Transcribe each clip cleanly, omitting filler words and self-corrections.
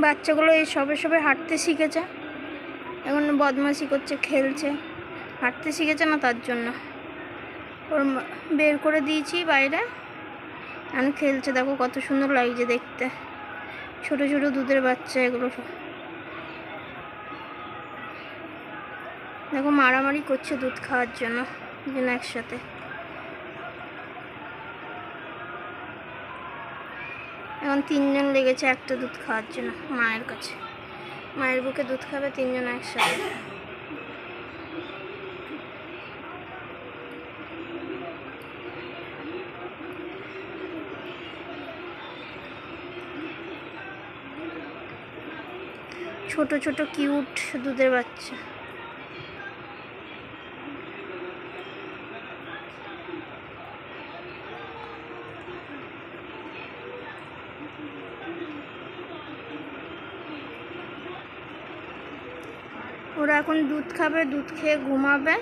বাচ্চাগুলো এই সবে সবে হাঁটতে শিখেছে, এখন বদমাশি করছে, খেলছে, হাঁটতে শিখেছে না, তার জন্য ওর বের করে দিয়েছি বাইরে, এখন খেলছে। দেখো কত সুন্দর লাগছে দেখতে, ছোট ছোট দুধের বাচ্চা এগুলো সব। দেখো মারামারি করছে দুধ খাওয়ার জন্য একসাথে। এখন 3 জন লেগেছে একটা দুধ খাওয়ার জন্য মায়ের কাছে, মায়ের বুকে দুধ খাবে 3 জন একসাথে। ছোট ছোট কিউট দুধের বাচ্চা। ওরা এখন দুধ খাবে, দুধ খেয়ে ঘুমাবে।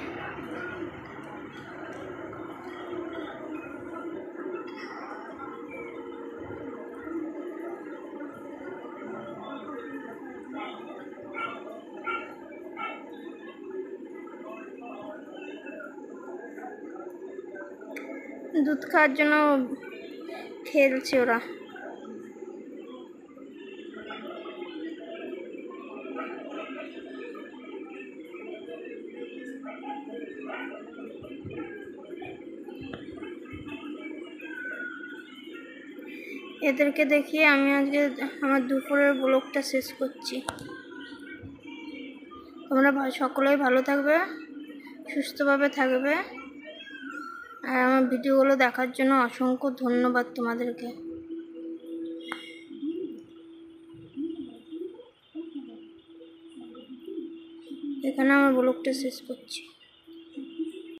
দুধ খাওয়ার জন্য খেলছে ওরা। এদেরকে দেখিয়ে আমি আজকে আমার দুপুরের ব্লগটা শেষ করছি। তোমরা সকলেই ভালো থাকবে, সুস্থভাবে থাকবে, আর আমার ভিডিওগুলো দেখার জন্য অসংখ্য ধন্যবাদ তোমাদেরকে। এখানে আমার ব্লগটা শেষ করছি।